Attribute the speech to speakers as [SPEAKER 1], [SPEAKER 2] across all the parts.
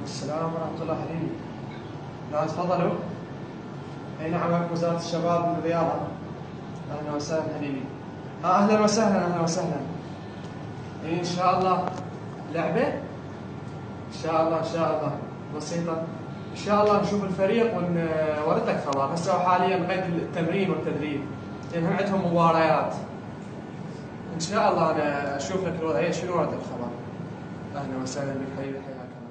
[SPEAKER 1] السلام ورحمة الله حبيبي. لا تفضلوا. اي نعم، معكم وزارة الشباب والرياضة. اهلا وسهلا حبيبي. اهلا وسهلا اهلا وسهلا. ان شاء الله لعبة؟ ان شاء الله ان شاء الله بسيطة. ان شاء الله نشوف الفريق ونورد لك خبر. هسه حاليا قيد التمرين والتدريب، لان هم عندهم مباريات. ان شاء الله انا اشوف لك الوضعية شنو ورد لك خبر. اهلا وسهلا بك حبيبي، حياك الله.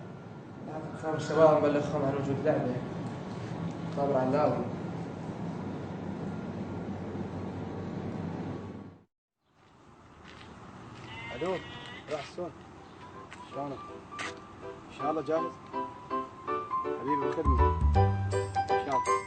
[SPEAKER 1] خبر الشباب نبلغهم عن وجود لعبة. خبر علاوي.
[SPEAKER 2] الو، راح السون، شلونك؟ ان شاء الله جاهز؟ حبيبي بالخدمة ان شاء الله.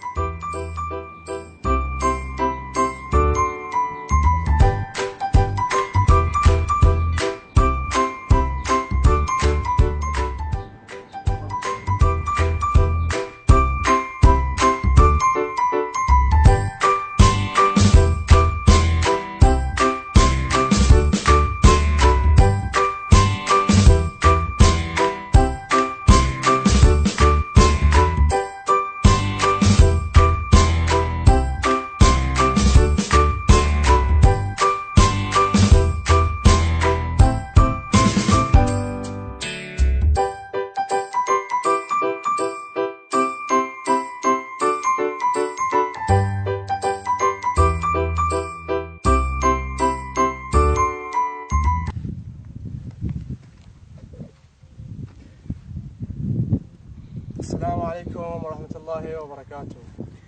[SPEAKER 1] السلام عليكم ورحمة الله وبركاته.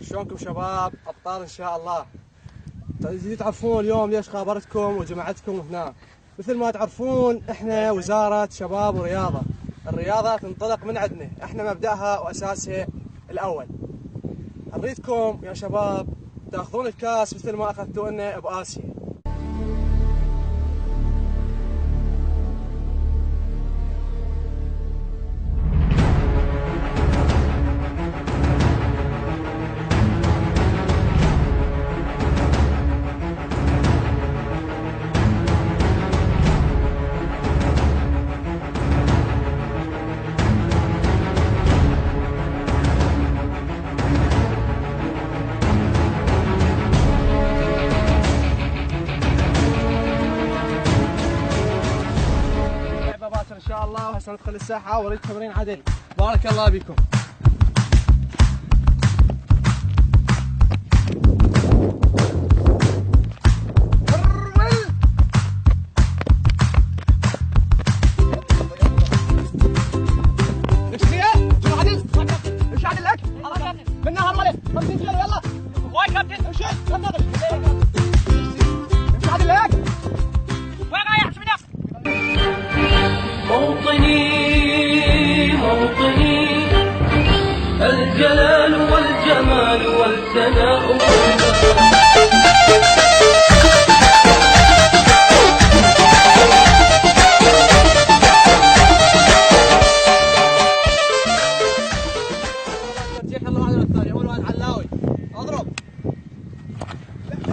[SPEAKER 1] شلونكم شباب؟ أبطال إن شاء الله. تعرفون اليوم ليش خابرتكم وجمعتكم هنا. مثل ما تعرفون احنا وزارة شباب ورياضة. الرياضة تنطلق من عندنا، احنا مبدأها وأساسها الأول. نريدكم يا شباب تاخذون الكاس مثل ما أخذتوا لنا بآسيا. ان شاء الله، وهسه ندخل الساحه واريد تمرين عدل. بارك الله بكم.
[SPEAKER 3] الجلال والجمال والثناء.
[SPEAKER 1] يلا واحد من الثاني، اول واحد علاوي. اضرب.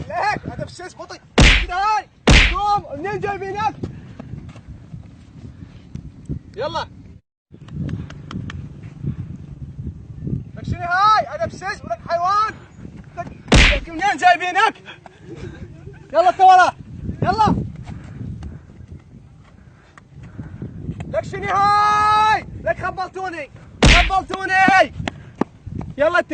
[SPEAKER 1] لهيك هذا بسيس بطيء. كذا هاي. قوم، منين جايبينك؟ يلا. لك شنو هاي؟ هذا بسيس ولك حيوان. لك منين جايبينك؟ يلا انت ورا. يلا. لك شنو هاي؟ لك خبلتوني. خبلتوني. يلا انت.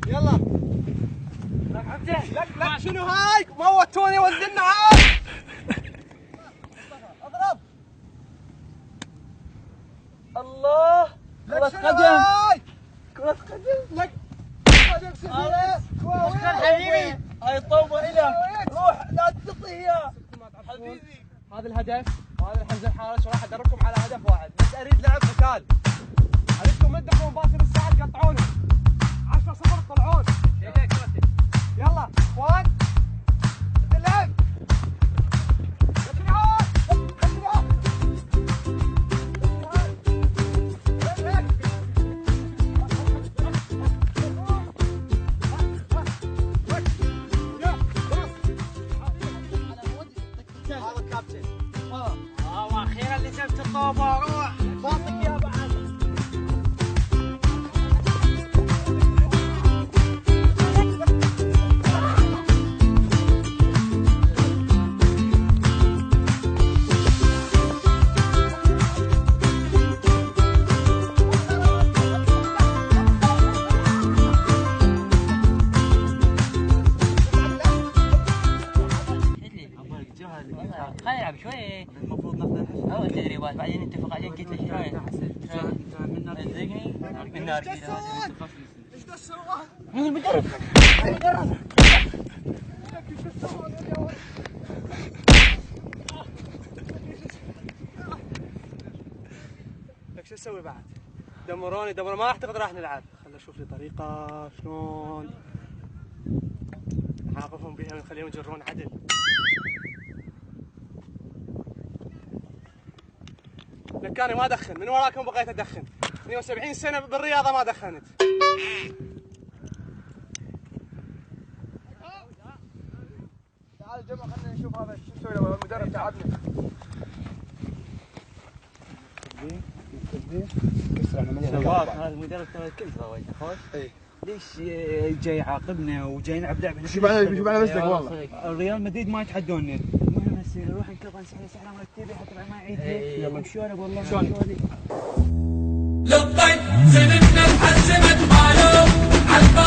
[SPEAKER 1] يلا. لك شنو هاي؟ موتوني ودنا عاد. اضرب. الله. كرة قدم. كرة قدم. لك قدم سفينة.
[SPEAKER 3] مشكلة حبيبي. هاي الطوبة إلك.
[SPEAKER 1] روح لا تعطيه اياه.
[SPEAKER 3] حبيبي.
[SPEAKER 1] هذا الهدف وهذا الحمز الحارس، وراح ادربكم على هدف واحد، بس اريد لعب قتال. اريدكم مدكم باخر الساعة تقطعونه. 10-0 تطلعون. يلا اخوان. اللعب.
[SPEAKER 3] واخيرا شفت الطوبه روح باطك يا بعد.
[SPEAKER 4] خلينا نلعب شوي. المفروض ناخذ اول تدريبات بعدين نتفق عليه. قلت له شلون؟ صدقني النار
[SPEAKER 3] ايش قصر واحد؟
[SPEAKER 4] المدرب
[SPEAKER 1] لك شو اسوي بعد؟ دمروني ما اعتقد راح نلعب. خل اشوف لي طريقه شلون نعاقبهم بها ونخليهم يجرون عدل. لكاني ما ادخن، من وراكم بغيت ادخن. 72 سنه بالرياضه ما دخنت.
[SPEAKER 2] تعال جماعة خلينا نشوف هذا شو يسوي له المدرب تعبنا.
[SPEAKER 4] شباب هذا المدرب ترى الكل سوى خوش. ليش جاي يعاقبنا وجاي نلعب لعبه؟
[SPEAKER 2] شوف على مسلك والله.
[SPEAKER 4] الريال مدريد ما يتحدونا. المهم هسه نروح نكبر سحره مرتبه حتى بعد ما يعيد. يلا شلونك والله شلونك؟
[SPEAKER 3] للطيب زمننا الحزمت مالو عالباب